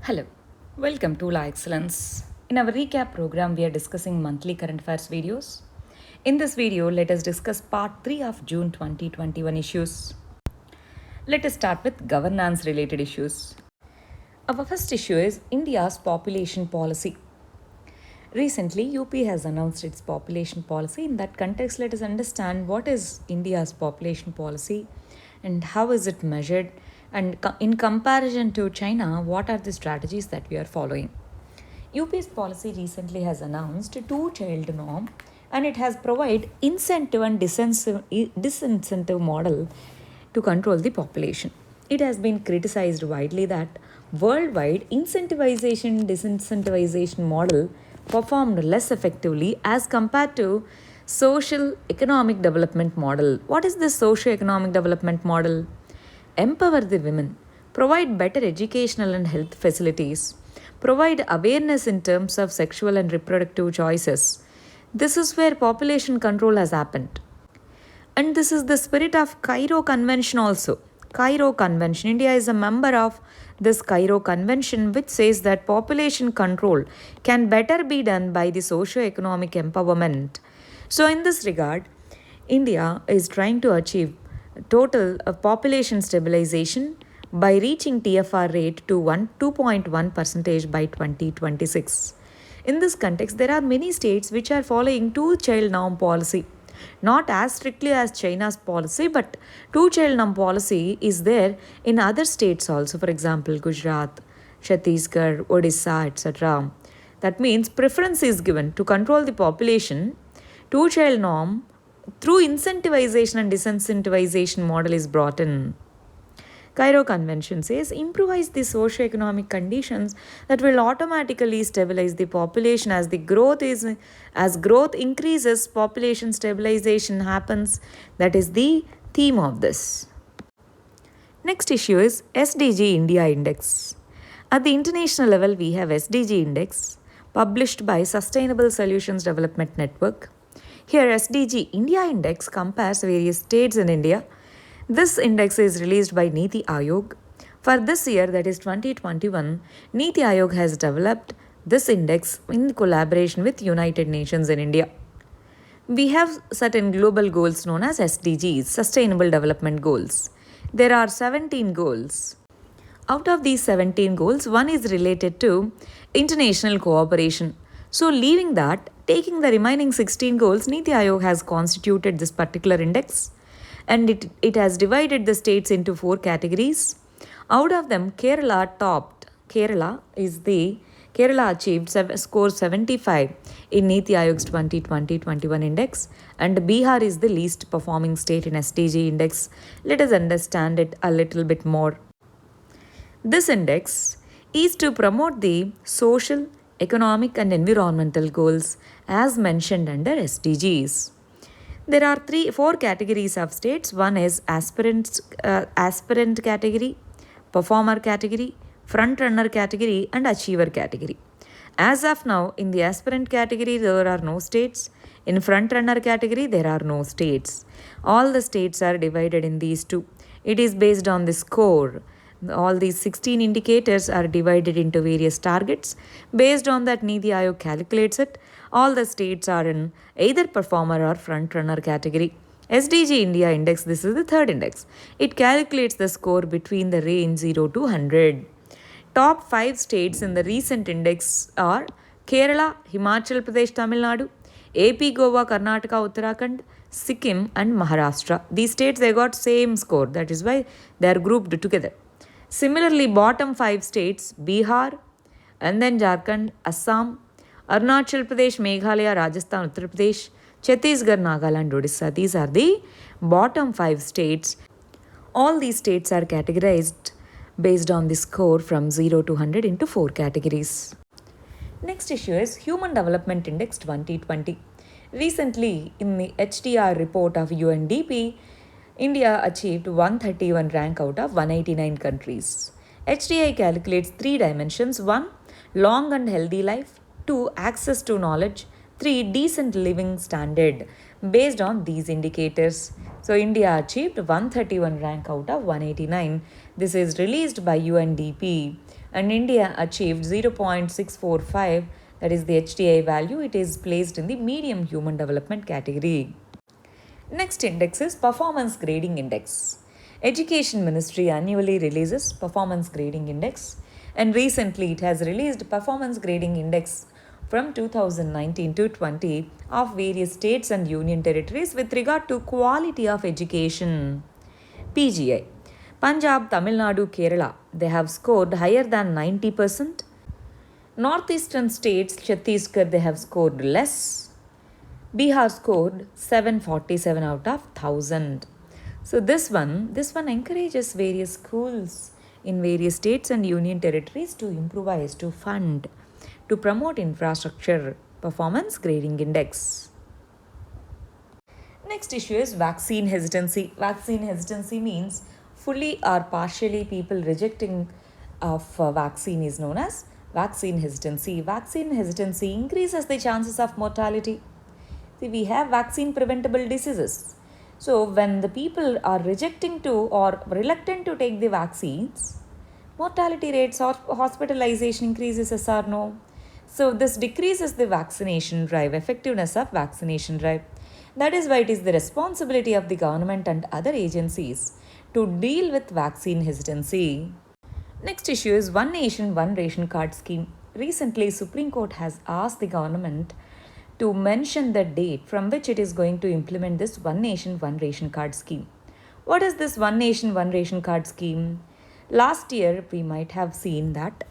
Hello, welcome to La Excellence. In our recap program, we are discussing monthly current affairs videos. In this video, let us discuss part 3 of June 2021 issues. Let us start with governance related issues. Our first issue is India's population policy. Recently, UP has announced its population policy. In that context, let us understand what is India's population policy and how is it measured, and in comparison to China, what are the strategies that we are following. UP's policy recently has announced a two-child norm, and it has provided incentive and disincentive model to control the population. It has been criticized widely that worldwide incentivization disincentivization model performed less effectively as compared to social economic development model. What is the socio economic development model? Empower the women, provide better educational and health facilities, provide awareness in terms of sexual and reproductive choices. This is where population control has happened. And this is the spirit of Cairo Convention also. Cairo Convention. India is a member of this Cairo Convention, which says that population control can better be done by the socio-economic empowerment. So, in this regard, India is trying to achieve total population stabilization by reaching TFR rate to 2.1 percentage by 2026. In this context, there are many states which are following two-child norm policy. Not as strictly as China's policy, but two-child norm policy is there in other states also. For example, Gujarat, Chhattisgarh, Odisha, etc. That means preference is given to control the population. Two-child norm through incentivization and disincentivization model is brought in. Cairo Convention says improvise the socio-economic conditions that will automatically stabilize the population as growth increases, population stabilization happens. That is the theme of this. Next issue is SDG India Index. At the international level, we have SDG Index published by Sustainable Solutions Development Network. Here, SDG India Index compares various states in India. This index is released by Niti Aayog. For this year, that is 2021, Niti Aayog has developed this index in collaboration with United Nations in India. We have certain global goals known as SDGs, Sustainable Development Goals. There are 17 goals. Out of these 17 goals, one is related to international cooperation. So, leaving that, taking the remaining 16 goals, Niti Aayog has constituted this particular index, and it has divided the states into 4 categories. Out of them, Kerala topped. Kerala achieved score 75 in Niti Aayog's 2020-21 index, and Bihar is the least performing state in SDG index. Let us understand it a little bit more. This index is to promote the social, economic and environmental goals as mentioned under SDGs. There are 4 categories of states. One is aspirant category, performer category, front runner category and achiever category. As of now, in the aspirant category, there are no states. In front runner category, there are no states. All the states are divided in these 2. It is based on the score. All these 16 indicators are divided into various targets. Based on that, Niti Aayog calculates it. All the states are in either performer or front runner category. SDG India Index, this is the third index. It calculates the score between the range 0 to 100. Top 5 states in the recent index are Kerala, Himachal Pradesh, Tamil Nadu, AP, Goa, Karnataka, Uttarakhand, Sikkim and Maharashtra. These states, they got same score. That is why they are grouped together. Similarly, bottom 5 states, Bihar, and then Jharkhand, Assam, Arunachal Pradesh, Meghalaya, Rajasthan, Uttar Pradesh, Chhattisgarh, Nagaland, Odisha. These are the bottom 5 states. All these states are categorized based on the score from 0 to 100 into 4 categories. Next issue is Human Development Index 2020. Recently, in the HDR report of UNDP, India achieved 131 rank out of 189 countries. HDI calculates 3 dimensions. 1. Long and healthy life. 2. Access to knowledge. 3. Decent living standard. Based on these indicators, so India achieved 131 rank out of 189. This is released by UNDP and India achieved 0.645, that is the HDI value. It is placed in the medium human development category. Next index is Performance Grading Index. Education Ministry annually releases Performance Grading Index, and recently it has released Performance Grading Index from 2019 to 20 of various states and union territories with regard to quality of education. PGI. Punjab, Tamil Nadu, Kerala, they have scored higher than 90%. Northeastern states, Chhattisgarh, they have scored less. Bihar scored 747 out of 1000. So this one encourages various schools in various states and union territories to improvise, to fund, to promote infrastructure. Performance Grading Index. Next issue is vaccine hesitancy. Vaccine hesitancy means fully or partially people rejecting of vaccine is known as vaccine hesitancy. Vaccine hesitancy increases the chances of mortality. See, we have vaccine preventable diseases. So when the people are rejecting to or reluctant to take the vaccines, mortality rates or hospitalization increases, yes or no? So this decreases the vaccination drive, effectiveness of vaccination drive. That is why it is the responsibility of the government and other agencies to deal with vaccine hesitancy. Next issue is One Nation, One Ration Card scheme. Recently, Supreme Court has asked the government to mention the date from which it is going to implement this One Nation, One Ration Card scheme. What is this One Nation, One Ration Card scheme? Last year, we might have seen that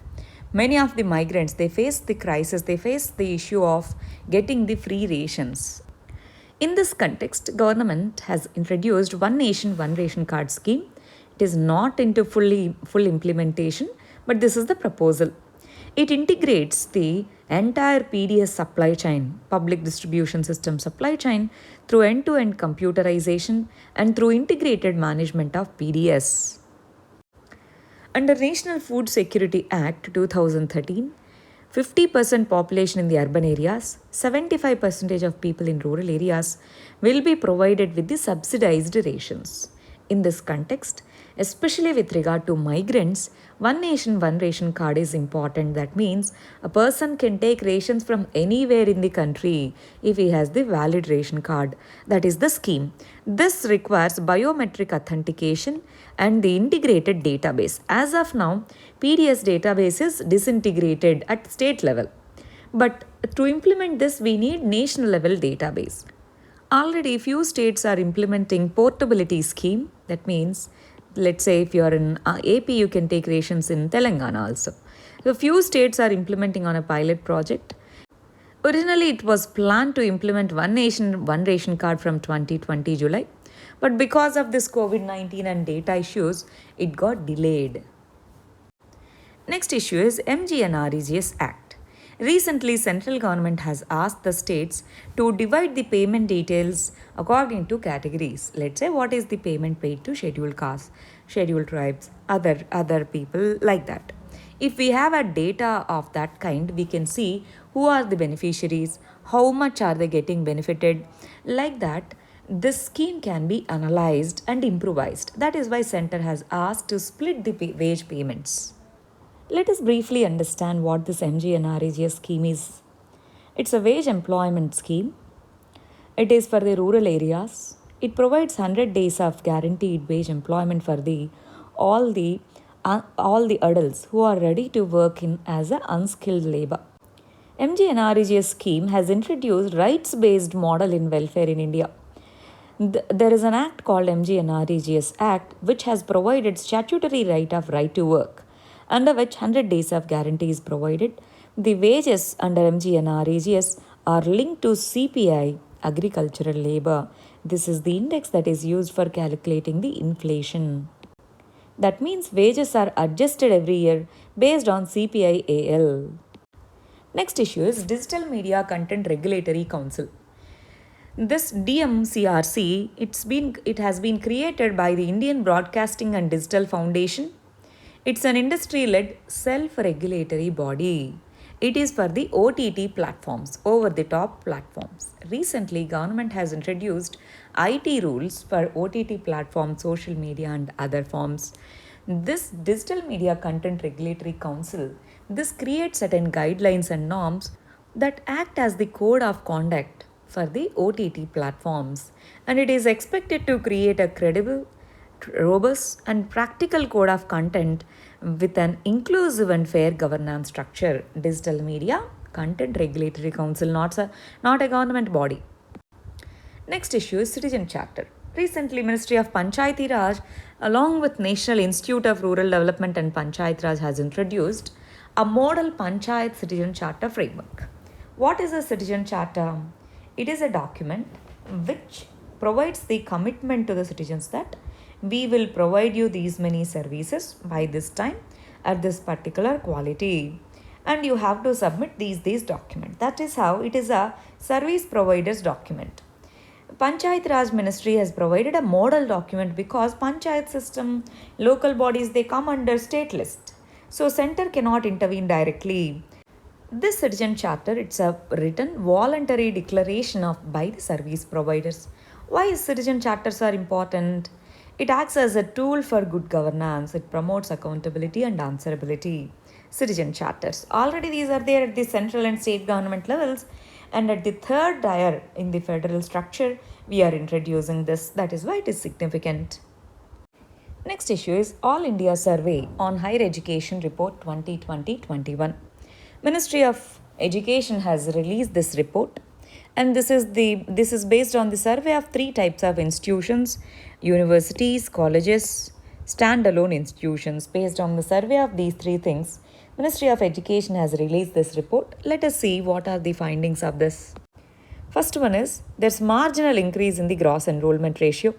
many of the migrants, they face the crisis, they face the issue of getting the free rations. In this context, government has introduced One Nation, One Ration Card scheme. It is not into full implementation, but this is the proposal. It integrates the entire PDS supply chain, public distribution system supply chain, through end-to-end computerization and through integrated management of PDS. Under National Food Security Act 2013, 50% population in the urban areas, 75% of people in rural areas will be provided with the subsidized rations. In this context, especially with regard to migrants, One Nation, One Ration Card is important. That means a person can take rations from anywhere in the country if he has the valid ration card. That is the scheme. This requires biometric authentication and the integrated database. As of now, PDS database is disintegrated at state level. But to implement this, we need national level database. Already few states are implementing portability scheme. That means, let's say if you are in AP, you can take rations in Telangana also. So few states are implementing on a pilot project. Originally, it was planned to implement One Nation, One Ration Card from 2020 July. But because of this COVID-19 and data issues, it got delayed. Next issue is MGNREGS Act. Recently, central government has asked the states to divide the payment details according to categories. Let's say what is the payment paid to scheduled castes, scheduled tribes, other people like that. If we have a data of that kind, we can see who are the beneficiaries, how much are they getting benefited. Like that, this scheme can be analyzed and improvised. That is why Center has asked to split the wage payments. Let us briefly understand what this MGNREGS scheme is. It's a wage employment scheme. It is for the rural areas. It provides 100 days of guaranteed wage employment for all the adults who are ready to work in as a unskilled labor. MGNREGS scheme has introduced rights-based model in welfare in India. There is an act called MGNREGS Act which has provided statutory right to work, under which 100 days of guarantee is provided. The wages under MGNREGS are linked to CPI, agricultural labor. This is the index that is used for calculating the inflation. That means wages are adjusted every year based on CPI-AL. Next issue is Digital Media Content Regulatory Council. This DMCRC, it has been created by the Indian Broadcasting and Digital Foundation. It's an industry-led self-regulatory body. It is for the OTT platforms, over-the-top platforms. Recently, government has introduced IT rules for OTT platforms, social media and other forms. This Digital Media Content Regulatory Council, this creates certain guidelines and norms that act as the code of conduct for the OTT platforms, and it is expected to create a credible, robust and practical code of content with an inclusive and fair governance structure. Digital Media Content Regulatory Council, not a government body. Next issue is Citizen Charter. Recently, Ministry of Panchayati Raj, along with National Institute of Rural Development and Panchayat Raj, has introduced a model Panchayat Citizen Charter framework. What is a Citizen Charter? It is a document which provides the commitment to the citizens that we will provide you these many services by this time at this particular quality, and you have to submit these documents. That is how it is a service providers document. Panchayat Raj Ministry has provided a model document because Panchayat system, local bodies, they come under state list. So center cannot intervene directly. This citizen charter, it's a written voluntary declaration of by the service providers. Why citizen charters are important? It acts as a tool for good governance. It promotes accountability and answerability. Citizen charters. Already these are there at the central and state government levels. And at the third tier in the federal structure, we are introducing this. That is why it is significant. Next issue is All India Survey on Higher Education Report 2020-21. Ministry of Education has released this report, and this is based on the survey of three types of institutions: universities, colleges, standalone institutions. Based on the survey of these three things, Ministry of Education has released this report. Let us see what are the findings of this. First one is there's marginal increase in the gross enrollment ratio.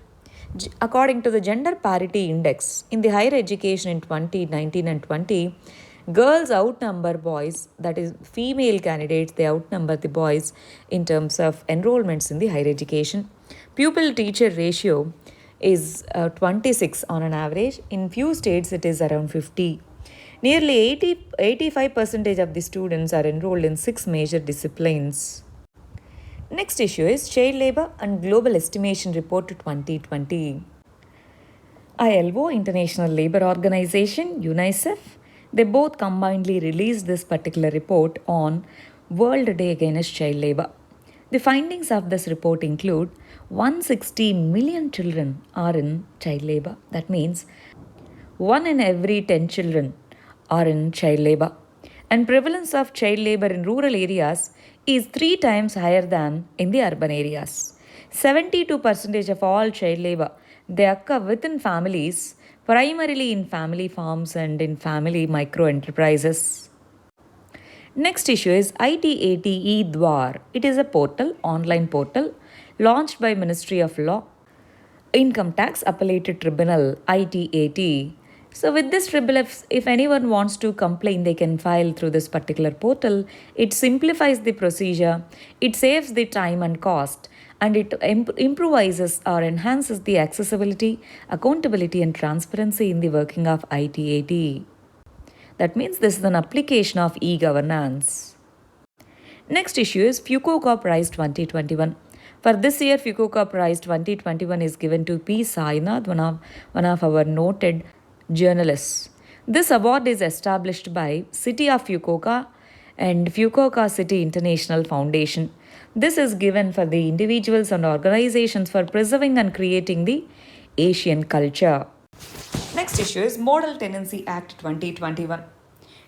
According to the Gender Parity Index in the higher education in 2019 and 20, girls outnumber boys, that is female candidates, they outnumber the boys in terms of enrollments in the higher education. Pupil teacher ratio is 26 on an average. In few states it is around 50. Nearly 85% of the students are enrolled in 6 major disciplines. Next issue is Child Labour and Global Estimation Report 2020. ILO, International Labour Organization, UNICEF, they both combinedly released this particular report on World Day Against Child Labour. The findings of this report include 160 million children are in child labour. That means 1 in every 10 children are in child labour. And prevalence of child labour in rural areas is 3 times higher than in the urban areas. 72% of all child labour, they occur within families, primarily in family farms and in family micro enterprises. Next issue is ITAT Dwar. It is a portal, online portal, launched by Ministry of Law, Income Tax Appellate Tribunal, ITAT. So with this tribunal, if anyone wants to complain, they can file through this particular portal. It simplifies the procedure, it saves the time and cost, and it improvises or enhances the accessibility, accountability and transparency in the working of ITAT. That means this is an application of e-governance. Next issue is Fukuoka Prize 2021. For this year, Fukuoka Prize 2021 is given to P. Sainath, one of our noted journalists. This award is established by City of Fukuoka and Fukuoka City International Foundation. This is given for the individuals and organizations for preserving and creating the Asian culture. Next issue is Model Tenancy Act 2021.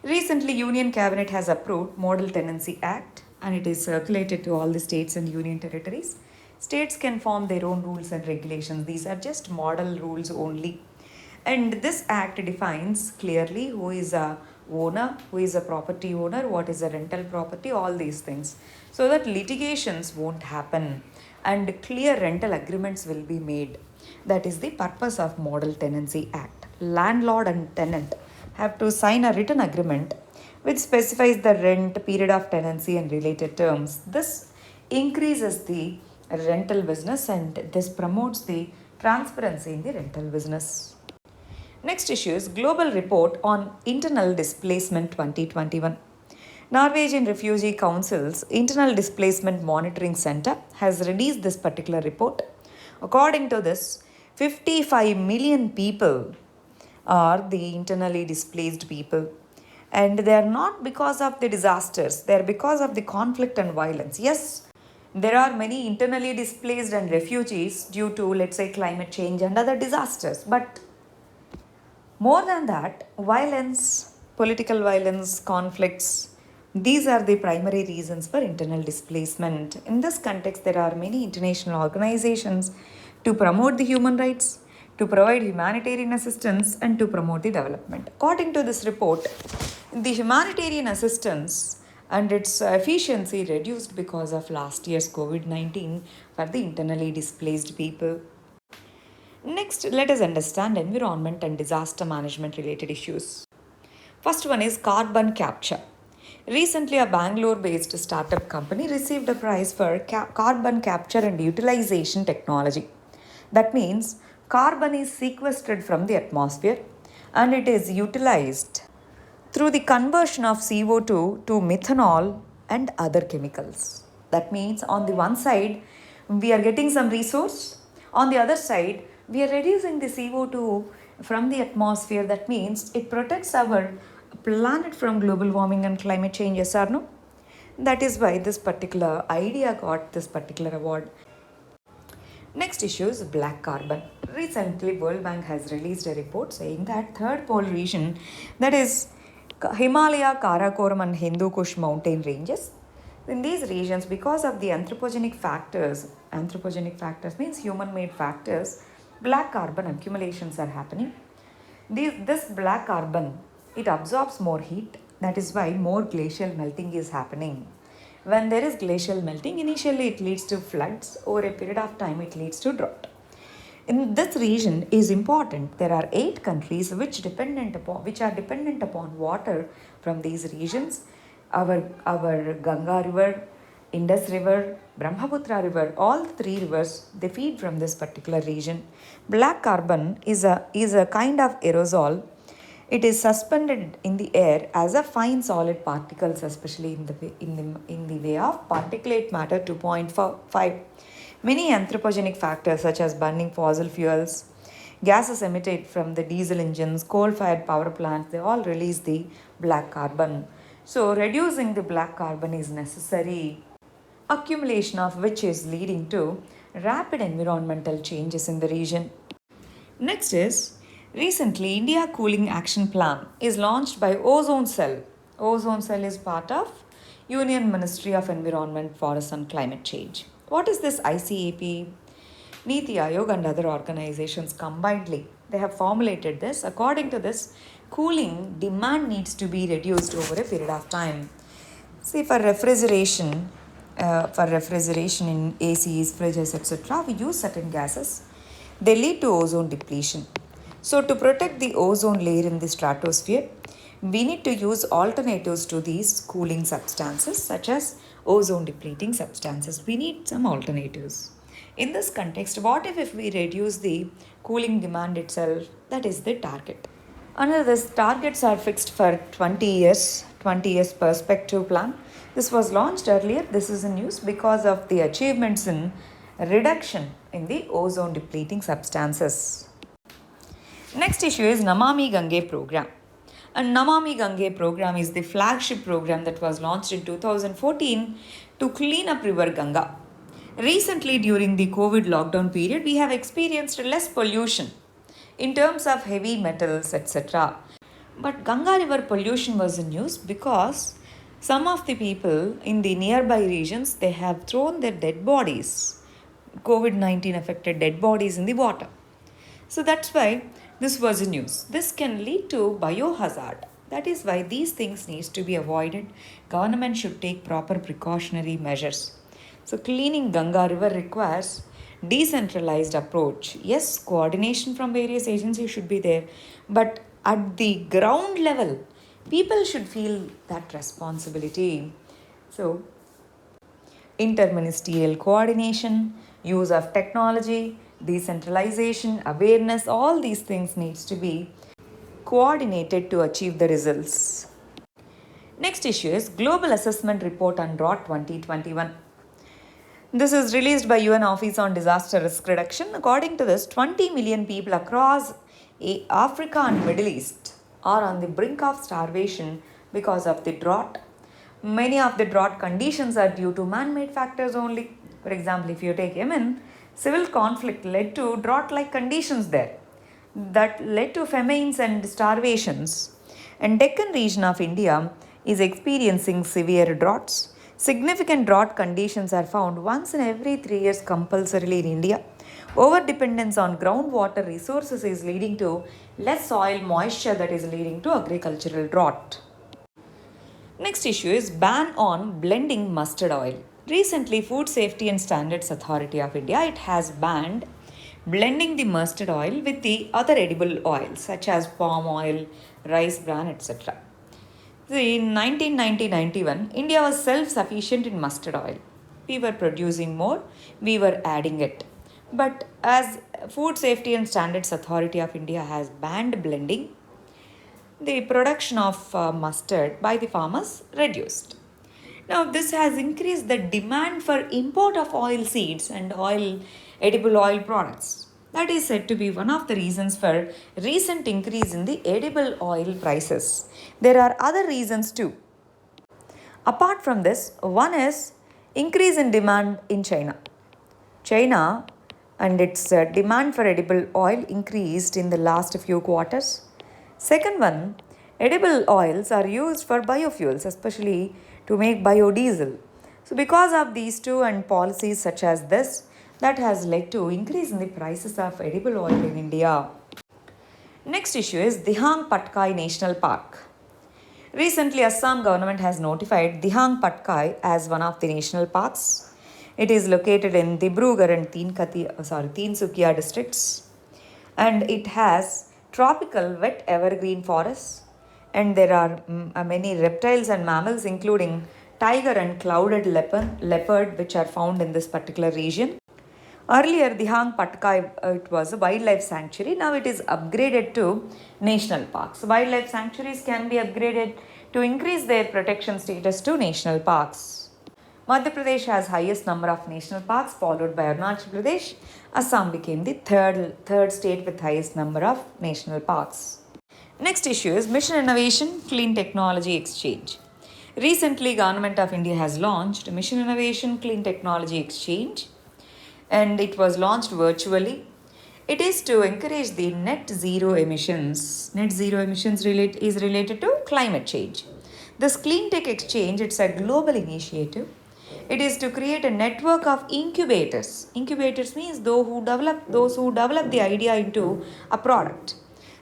Recently, Union Cabinet has approved Model Tenancy Act, and it is circulated to all the states and union territories. States can form their own rules and regulations. These are just model rules only. And this act defines clearly who is a owner, who is a property owner, what is a rental property, all these things, so that litigations won't happen and clear rental agreements will be made. That is the purpose of Model Tenancy Act. Landlord and tenant have to sign a written agreement which specifies the rent, period of tenancy and related terms. This increases the rental business and this promotes the transparency in the rental business. Next issue is Global Report on Internal Displacement 2021. Norwegian Refugee Council's Internal Displacement Monitoring Center has released this particular report. According to this, 55 million people are the internally displaced people. And they are not because of the disasters, they are because of the conflict and violence. Yes, there are many internally displaced and refugees due to, let's say, climate change and other disasters. But more than that, violence, political violence, conflicts, these are the primary reasons for internal displacement. In this context, there are many international organizations to promote the human rights, to provide humanitarian assistance, and to promote the development. According to this report, the humanitarian assistance and its efficiency reduced because of last year's COVID-19 for the internally displaced people. Next, let us understand environment and disaster management related issues. First one is carbon capture. Recently, a Bangalore based startup company received a prize for carbon capture and utilization technology. That means carbon is sequestered from the atmosphere and it is utilized through the conversion of CO2 to methanol and other chemicals. That means on the one side, we are getting some resource, on the other side, we are reducing the CO2 from the atmosphere. That means it protects our planet from global warming and climate change, yes or no? That is why this particular idea got this particular award. Next issue is black carbon. Recently, World Bank has released a report saying that third pole region, that is Himalaya, Karakoram and Hindu Kush mountain ranges, in these regions, because of the anthropogenic factors means human-made factors, black carbon accumulations are happening. This black carbon, it absorbs more heat. That is why more glacial melting is happening. When there is glacial melting, initially it leads to floods. Over a period of time, it leads to drought. In this region is important. There are 8 countries which are dependent upon water from these regions. Our Ganga River, Indus River, Brahmaputra River, all 3 rivers, they feed from this particular region. Black carbon is a kind of aerosol. It is suspended in the air as a fine solid particles, especially in the way of particulate matter 2.5. Many anthropogenic factors such as burning fossil fuels, gases emitted from the diesel engines, coal-fired power plants, they all release the black carbon. So reducing the black carbon is necessary, accumulation of which is leading to rapid environmental changes in the region. Next is, recently India Cooling Action Plan is launched by Ozone Cell. Ozone Cell is part of Union Ministry of Environment, Forest and Climate Change. What is this ICAP? Niti Aayog and other organizations combinedly, they have formulated this. According to this, cooling demand needs to be reduced over a period of time. See, for refrigeration in ACs, fridges, etc., we use certain gases. They lead to ozone depletion. So, to protect the ozone layer in the stratosphere, we need to use alternatives to these cooling substances, such as ozone depleting substances. We need some alternatives. In this context, what if we reduce the cooling demand itself? That is the target. Under this, targets are fixed for 20 years perspective plan. This was launched earlier. This is in news because of the achievements in reduction in the ozone depleting substances. Next issue is Namami Gange program. And Namami Gange program is the flagship program that was launched in 2014 to clean up River Ganga. Recently, during the COVID lockdown period, we have experienced less pollution in terms of heavy metals, etc. But Ganga River pollution was in news because some of the people in the nearby regions, they have thrown their dead bodies, COVID-19 affected dead bodies in the water. So that's why this was in news. This can lead to biohazard. That is why these things needs to be avoided. Government should take proper precautionary measures. So cleaning Ganga River requires decentralized approach. Yes, coordination from various agencies should be there, but at the ground level, people should feel that responsibility. So, interministerial coordination, use of technology, decentralization, awareness, all these things needs to be coordinated to achieve the results. Next issue is Global Assessment Report on Drought 2021. This is released by UN Office on Disaster Risk Reduction. According to this, 20 million people across Africa and Middle East are on the brink of starvation because of the drought. Many of the drought conditions are due to man-made factors only. For example, if you take Yemen, civil conflict led to drought-like conditions there that led to famines and starvations. And Deccan region of India is experiencing severe droughts. Significant drought conditions are found once in every 3 years compulsorily in India. Over dependence on groundwater resources is leading to less soil moisture, that is leading to agricultural drought. Next issue is ban on blending mustard oil. Recently, Food Safety and Standards Authority of India, it has banned blending the mustard oil with the other edible oils such as palm oil, rice bran, etc. See, in 1990-91, India was self-sufficient in mustard oil. We were producing more, we were adding it. But as Food Safety and Standards Authority of India has banned blending, the production of mustard by the farmers reduced. Now, this has increased the demand for import of oil seeds and edible oil products. That is said to be one of the reasons for recent increase in the edible oil prices. There are other reasons too. Apart from this, one is increase in demand in China. China and its demand for edible oil increased in the last few quarters. Second one, edible oils are used for biofuels, especially to make biodiesel. So because of these two and policies such as this, that has led to increase in the prices of edible oil in India. Next issue is Dihang Patkai National Park. Recently, Assam government has notified Dihang Patkai as one of the national parks. It is located in Dibrugarh and Tinsukia districts, and it has tropical wet evergreen forests, and there are many reptiles and mammals including tiger and clouded leopard which are found in this particular region. Earlier, Dihang Patkai, it was a wildlife sanctuary. Now it is upgraded to national parks. Wildlife sanctuaries can be upgraded to increase their protection status to national parks. Madhya Pradesh has highest number of national parks, followed by Arunachal Pradesh. Assam became the third state with highest number of national parks. Next issue is Mission Innovation Clean Technology Exchange. Recently, Government of India has launched Mission Innovation Clean Technology Exchange, and it was launched virtually. It is to encourage the net zero emissions. Net zero emissions is related to climate change. This Clean Tech Exchange, it's a global initiative. It is to create a network of incubators. Incubators means those who develop the idea into a product.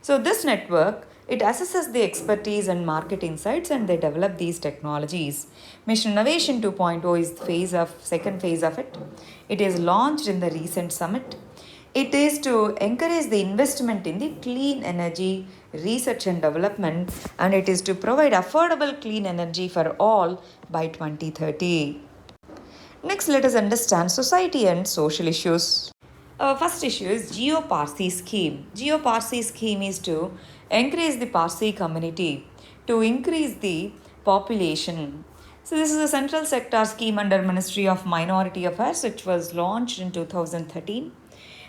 So this network, it assesses the expertise and market insights, and they develop these technologies. Mission Innovation 2.0 is the second phase of it. It is launched in the recent summit. It is to encourage the investment in the clean energy research and development, and it is to provide affordable clean energy for all by 2030. Next, let us understand society and social issues. Our first issue is Geo-Parsi scheme. Geo-Parsi scheme is to encourage the Parsi community to increase the population. So this is a central sector scheme under Ministry of Minority Affairs, which was launched in 2013.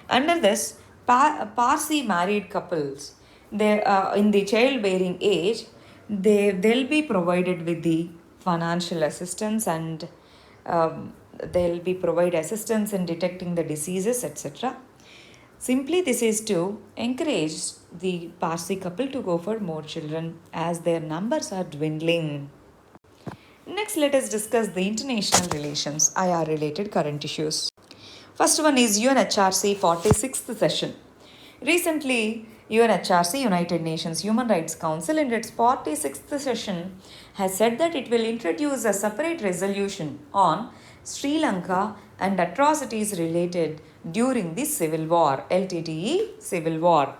Under this, Parsi married couples, they in the childbearing age, they'll be provided with the financial assistance, and they'll be provide assistance in detecting the diseases, etc. Simply, this is to encourage the Parsi couple to go for more children as their numbers are dwindling. Next, let us discuss the international relations, IR related current issues. First one is UNHRC 46th session. Recently, UNHRC, United Nations Human Rights Council, in its 46th session has said that it will introduce a separate resolution on Sri Lanka and atrocities related during the civil war, LTTE civil war.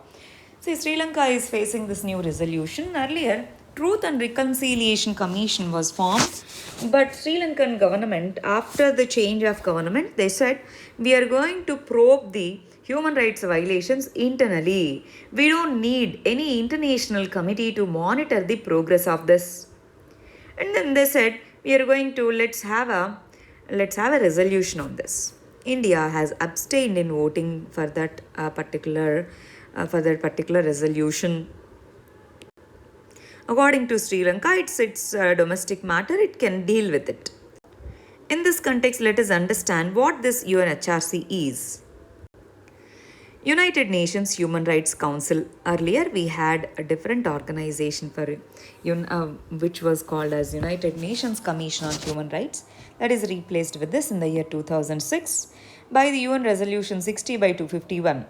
See, Sri Lanka is facing this new resolution. Earlier, Truth and Reconciliation Commission was formed, but Sri Lankan government, after the change of government, they said, we are going to probe the human rights violations internally. We don't need any international committee to monitor the progress of this. And then they said, we are going to let's have a resolution on this. India has abstained in voting for that particular for that particular resolution. According to Sri Lanka, it's its domestic matter, it can deal with it. In this context, let us understand what this UNHRC is. United Nations Human Rights Council. Earlier, we had a different organization for which was called as United Nations Commission on Human Rights. That is replaced with this in the year 2006 by the UN Resolution 60 by 251.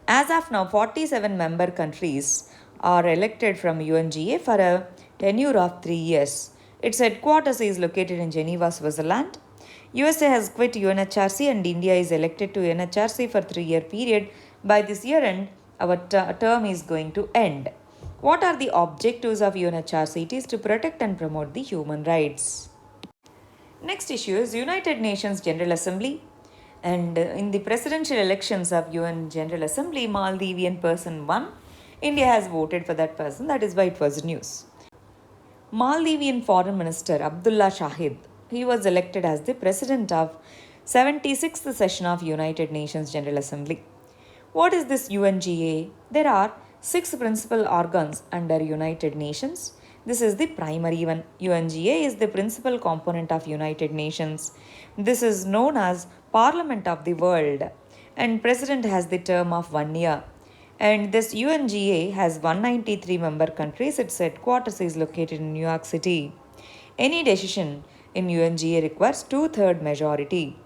As of now, 47 member countries are elected from UNGA for a tenure of 3 years. Its headquarters is located in Geneva, Switzerland. USA has quit UNHRC and India is elected to UNHRC for 3-year period. By this year end, our term is going to end. What are the objectives of UNHRC? It is to protect and promote the human rights. Next issue is United Nations General Assembly. And in the presidential elections of UN General Assembly, Maldivian person won. India has voted for that person. That is why it was news. Maldivian Foreign Minister Abdullah Shahid, he was elected as the president of 76th session of United Nations General Assembly. What is this UNGA? There are 6 principal organs under United Nations. This is the primary one. UNGA is the principal component of United Nations. This is known as Parliament of the World, and President has the term of 1 year. And this UNGA has 193 member countries. Its headquarters is located in New York City. Any decision in UNGA requires 2/3 majority.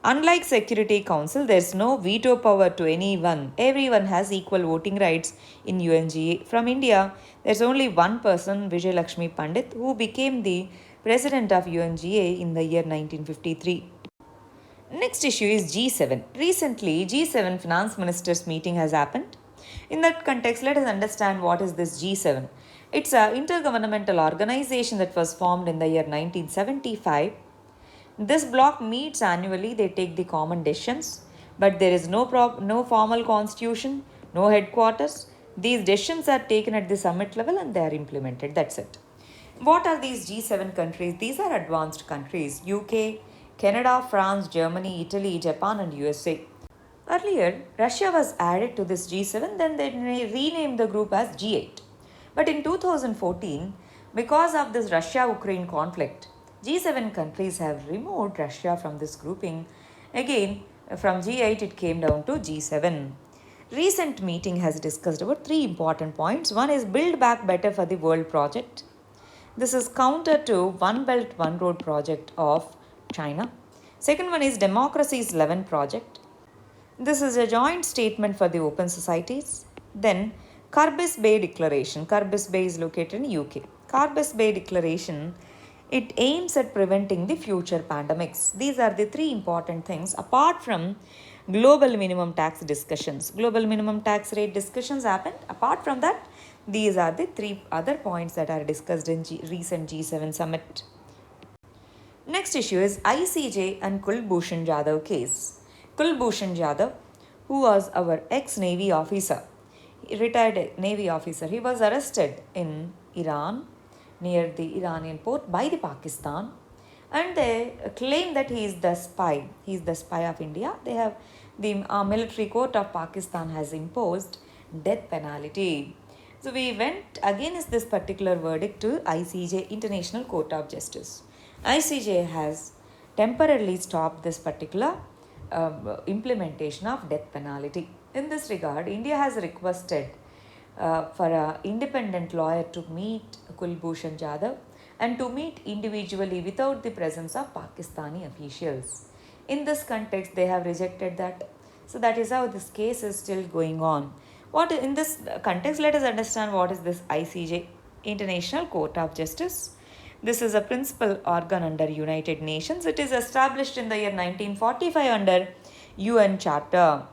Unlike Security Council, there is no veto power to anyone. Everyone has equal voting rights in UNGA. From India, there is only one person, Vijay Lakshmi Pandit, who became the president of UNGA in the year 1953. Next issue is G7. Recently, G7 finance ministers meeting has happened. In that context, let us understand what is this G7. It's an intergovernmental organization that was formed in the year 1975. This bloc meets annually, they take the common decisions, but there is no formal constitution, no headquarters. These decisions are taken at the summit level and they are implemented. That's it. What are these G7 countries? These are advanced countries: UK, Canada, France, Germany, Italy, Japan, and USA. Earlier, Russia was added to this G7, then they renamed the group as G8. But in 2014, because of this Russia-Ukraine conflict, G7 countries have removed Russia from this grouping. Again, from G8 it came down to G7. Recent meeting has discussed about 3 important points. One is Build Back Better for the World project. This is counter to One Belt One Road project of China. Second one is Democracy's 11 project. This is a joint statement for the open societies. Then Carbis Bay Declaration. Carbis Bay is located in UK. Carbis Bay Declaration, it aims at preventing the future pandemics. These are the 3 important things apart from global minimum tax discussions. Global minimum tax rate discussions happened. Apart from that, these are the 3 other points that are discussed in recent G7 summit. Next issue is ICJ and Kulbhushan Jadhav case. Kulbhushan Jadhav, who was our ex-Navy officer, retired Navy officer, he was arrested in Iran, near the Iranian port by the Pakistan, and they claim that he is the spy. He is the spy of India. They have the military court of Pakistan has imposed death penalty. So we went against this particular verdict to ICJ, International Court of Justice. ICJ has temporarily stopped this particular implementation of death penalty. In this regard, India has requested for an independent lawyer to meet Kulbhushan Jadhav and to meet individually without the presence of Pakistani officials. In this context, they have rejected that. So that is how this case is still going on. In this context, let us understand what is this ICJ, International Court of Justice. This is a principal organ under United Nations. It is established in the year 1945 under UN Charter,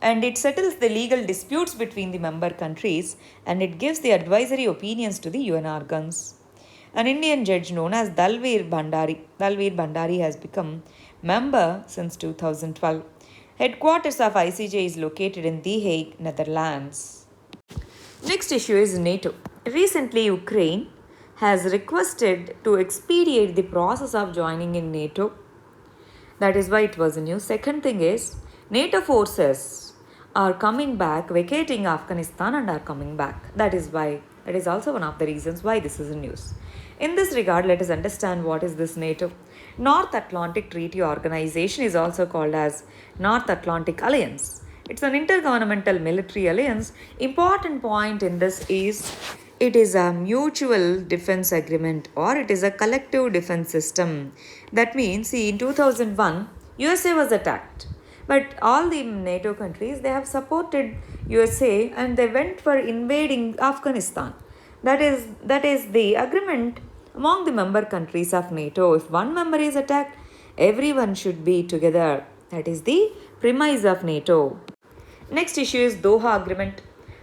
and it settles the legal disputes between the member countries, and it gives the advisory opinions to the UN organs. An Indian judge known as Dalveer Bhandari has become member since 2012. Headquarters of ICJ is located in The Hague, Netherlands. Next issue is NATO. Recently, Ukraine has requested to expedite the process of joining in NATO. That is why it was new. Second thing is, NATO forces are coming back, vacating Afghanistan and are coming back. That is also one of the reasons why this is in news. In this regard, let us understand what is this NATO. North Atlantic Treaty Organization is also called as North Atlantic Alliance. It's an intergovernmental military alliance. Important point in this is it is a mutual defense agreement or it is a collective defense system. That means, see, in 2001, USA was attacked. But all the NATO countries, they have supported USA and they went for invading Afghanistan. That is the agreement among the member countries of NATO. If one member is attacked, everyone should be together. That is the premise of NATO. Next issue is Doha Agreement.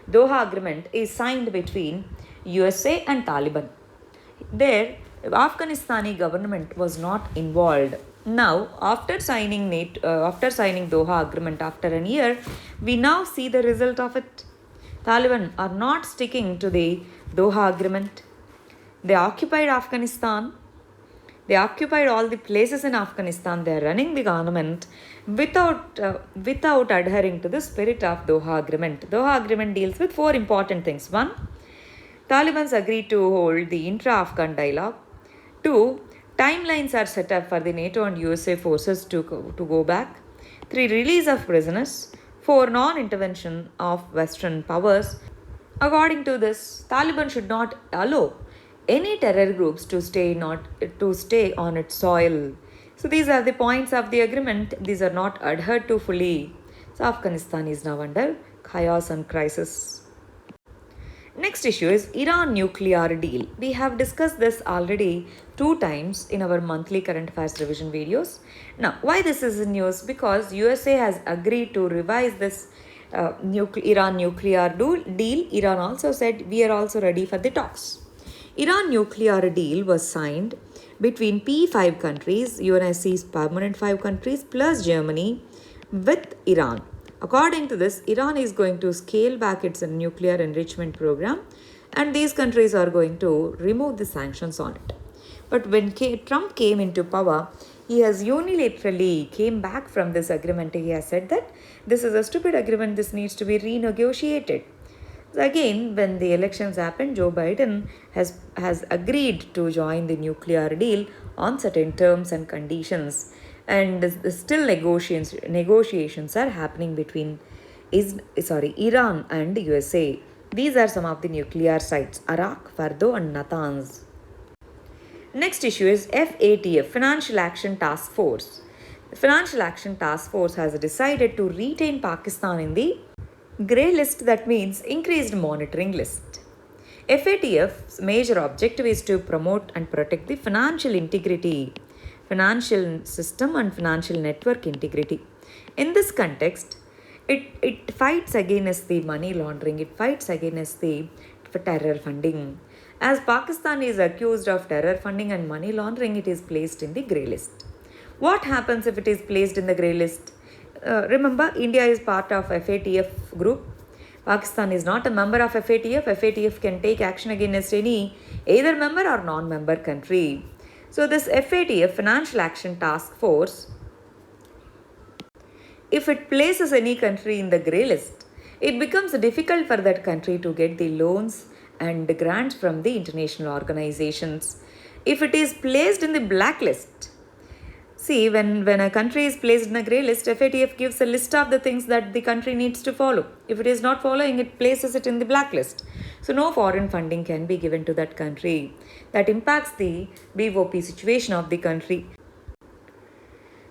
Doha Agreement is signed between USA and Taliban. There, Afghanistani government was not involved. Now, after signing Doha Agreement after a year, we now see the result of it. Taliban are not sticking to the Doha Agreement. They occupied Afghanistan. They occupied all the places in Afghanistan. They are running the government without adhering to the spirit of Doha Agreement. Doha Agreement deals with 4 important things. 1. Taliban agreed to hold the intra-Afghan dialogue. 2. Timelines are set up for the NATO and USA forces to go back. 3. Release of prisoners. 4. Non-intervention of Western powers. According to this, Taliban should not allow any terror groups to stay on its soil. So these are the points of the agreement. These are not adhered to fully. So Afghanistan is now under chaos and crisis. Next issue is Iran nuclear deal. We have discussed this already 2 times in our monthly current affairs revision videos. Now, why this is in news? Because USA has agreed to revise this Iran nuclear deal. Iran also said we are also ready for the talks. Iran nuclear deal was signed between P5 countries, UNSC's permanent 5 countries plus Germany with Iran. According to this, Iran is going to scale back its nuclear enrichment program and these countries are going to remove the sanctions on it. But when Trump came into power, he has unilaterally came back from this agreement. He has said that this is a stupid agreement, this needs to be renegotiated. So again, when the elections happened, Joe Biden has agreed to join the nuclear deal on certain terms and conditions. And still negotiations are happening between Iran and USA. These are some of the nuclear sites, Arak, Fardo and Natanz. Next issue is FATF, Financial Action Task Force. The Financial Action Task Force has decided to retain Pakistan in the grey list, that means increased monitoring list. FATF's major objective is to promote and protect the financial integrity, financial system and financial network integrity. In this context, it fights against the money laundering, it fights against the terror funding. As Pakistan is accused of terror funding and money laundering, it is placed in the grey list. What happens if it is placed in the grey list? Remember, India is part of FATF group. Pakistan is not a member of FATF. FATF can take action against any either member or non-member country. So this FATF, Financial Action Task Force, if it places any country in the grey list, it becomes difficult for that country to get the loans and the grants from the international organizations. If it is placed in the blacklist, see, when a country is placed in a grey list, FATF gives a list of the things that the country needs to follow. If it is not following, it places it in the blacklist. So no foreign funding can be given to that country. That impacts the BOP situation of the country.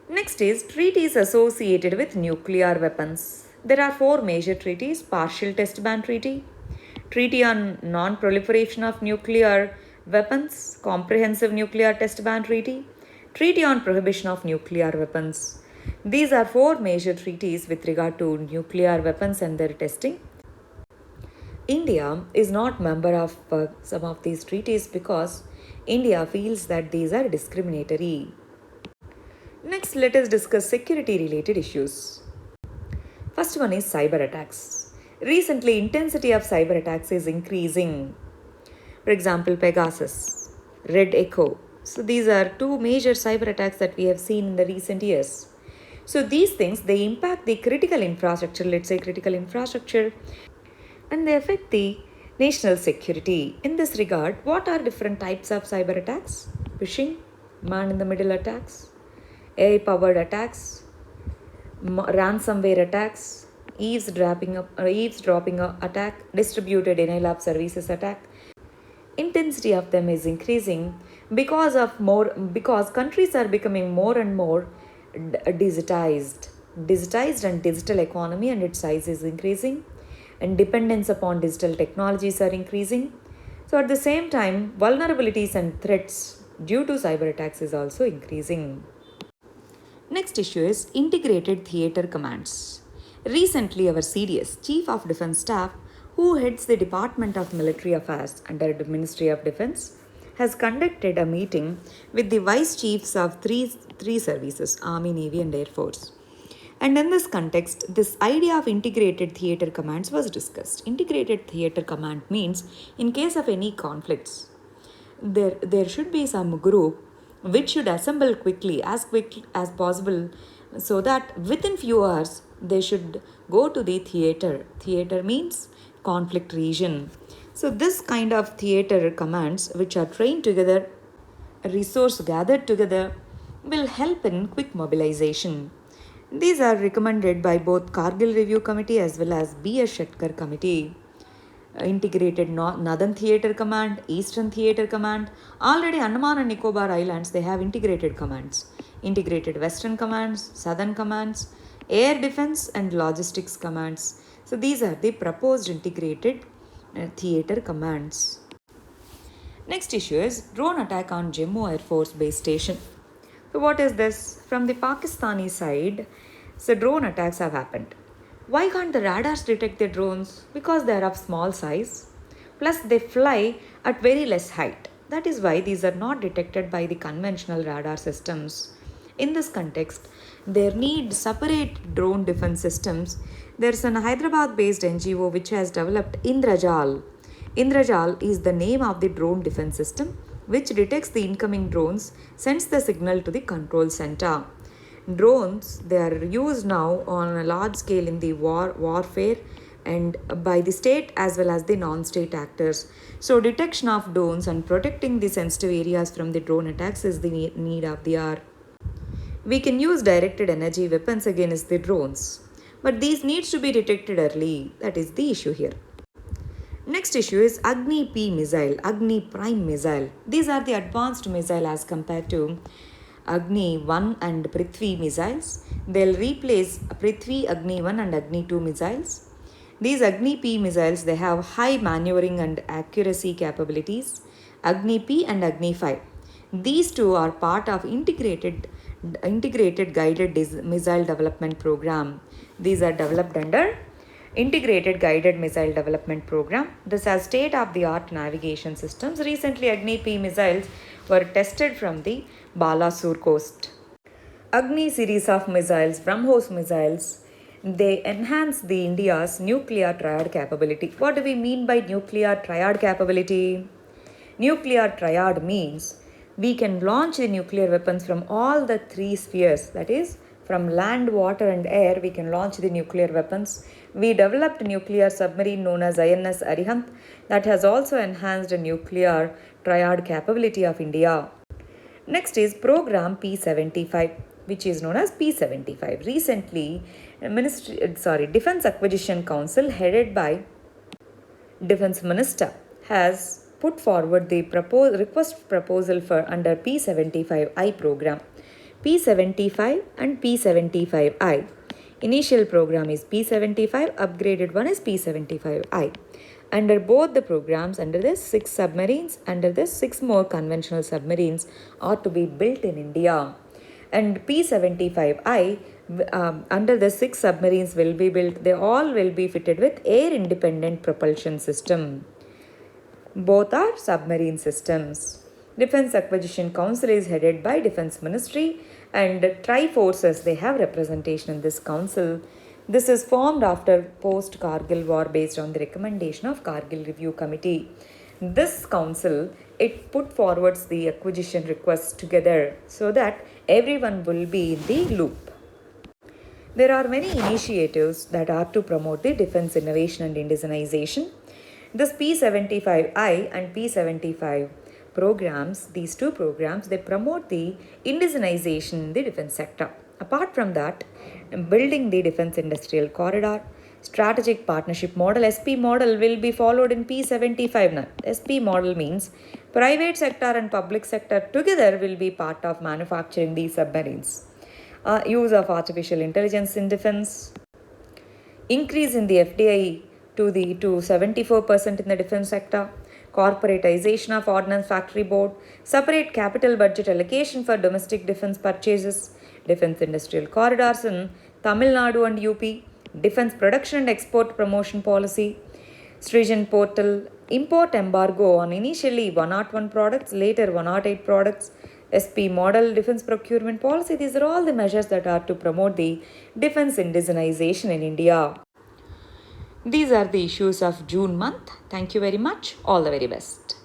Next is treaties associated with nuclear weapons. There are 4 major treaties: Partial Test Ban Treaty, Treaty on Non-Proliferation of Nuclear Weapons, Comprehensive Nuclear Test Ban Treaty, Treaty on Prohibition of Nuclear Weapons. These are 4 major treaties with regard to nuclear weapons and their testing. India is not member of some of these treaties because India feels that these are discriminatory. Next, let us discuss security related issues. First one is cyber attacks. Recently, intensity of cyber attacks is increasing. For example, Pegasus, Red Echo. So these are 2 major cyber attacks that we have seen in the recent years. So these things, they impact the critical infrastructure, let's say critical infrastructure, and they affect the national security. In this regard, what are different types of cyber attacks? Phishing, man in the middle attacks, AI powered attacks, ransomware attacks, eavesdropping attack, distributed denial of services attack. Intensity of them is increasing because countries are becoming more and more digitized, and digital economy and its size is increasing, and dependence upon digital technologies are increasing. So at the same time, vulnerabilities and threats due to cyber attacks is also increasing. Next issue is integrated theater commands. Recently, our CDS, Chief of Defence Staff, who heads the Department of Military Affairs under the Ministry of Defence, has conducted a meeting with the Vice Chiefs of three services, Army, Navy, and Air Force. And in this context, this idea of integrated theater commands was discussed. Integrated theater command means in case of any conflicts, there should be some group which should assemble quickly as possible, so that within few hours they should go to the theater means conflict region. So this kind of theater commands which are trained together, a resource gathered together, will help in quick mobilization. These are recommended by both Kargil Review Committee as well as B.S. Shetkar Committee. Integrated Northern Theatre Command, Eastern Theatre Command. Already Andaman and Nicobar Islands, they have integrated commands. Integrated Western Commands, Southern Commands, Air Defense and Logistics Commands. So these are the proposed integrated theatre commands. Next issue is drone attack on Jammu Air Force Base Station. So what is this? From the Pakistani side, so drone attacks have happened. Why can't the radars detect the drones? Because they are of small size. Plus they fly at very less height. That is why these are not detected by the conventional radar systems. In this context, there need separate drone defense systems. There's an Hyderabad-based NGO which has developed Indrajal. Indrajal is the name of the drone defense system which detects the incoming drones, sends the signal to the control center. Drones, they are used now on a large scale in the warfare and by the state as well as the non-state actors. So detection of drones and protecting the sensitive areas from the drone attacks is the need of the hour. We can use directed energy weapons against the drones, but these needs to be detected early. That is the issue here. Next issue is Agni P missile, Agni Prime missile. These are the advanced missile as compared to Agni 1 and Prithvi missiles. They'll replace Prithvi, Agni 1 and Agni 2 missiles. These Agni P missiles, they have high maneuvering and accuracy capabilities. Agni P and Agni 5. These two are part of integrated guided missile development program. These are developed under Integrated Guided Missile Development Program. This has state-of-the-art navigation systems. Recently, Agni P missiles were tested from the Balasur coast. Agni series of missiles, BrahMos missiles, they enhance the India's nuclear triad capability. What do we mean by nuclear triad capability? Nuclear triad means we can launch the nuclear weapons from all the three spheres, that is, from land, water and air, we can launch the nuclear weapons. We developed a nuclear submarine known as INS Arihant that has also enhanced the nuclear triad capability of India. Next is program P75, which is known as P75. Recently, Defense Acquisition Council headed by Defense Minister has put forward the request proposal for under P75I program. P75 and P75I. Initial program is P75, upgraded one is P75I. Under both the programs, under this 6 submarines, under this 6 more conventional submarines are to be built in India. And P75I, under the 6 submarines will be built, they all will be fitted with air independent propulsion system. Both are submarine systems. Defense Acquisition Council is headed by Defense Ministry and Tri-Forces, they have representation in this council. This is formed after post-Kargil war based on the recommendation of Kargil Review Committee. This council, it put forwards the acquisition requests together so that everyone will be in the loop. There are many initiatives that are to promote the defense innovation and indigenization. This P75I and P75 programs, these two programs, they promote the indigenization in the defense sector. Apart from that, building the defense industrial corridor, strategic partnership model, SP model will be followed in P75 now. SP model means private sector and public sector together will be part of manufacturing these submarines. Use of artificial intelligence in defense, increase in the FDI to 74% in the defense sector, corporatization of Ordnance Factory Board, separate capital budget allocation for domestic defense purchases, defense industrial corridors in Tamil Nadu and UP, defense production and export promotion policy, Srijan portal, import embargo on initially 101 products, later 108 products, SP model, defense procurement policy. These are all the measures that are to promote the defense indigenization in India. These are the issues of June month. Thank you very much. All the very best.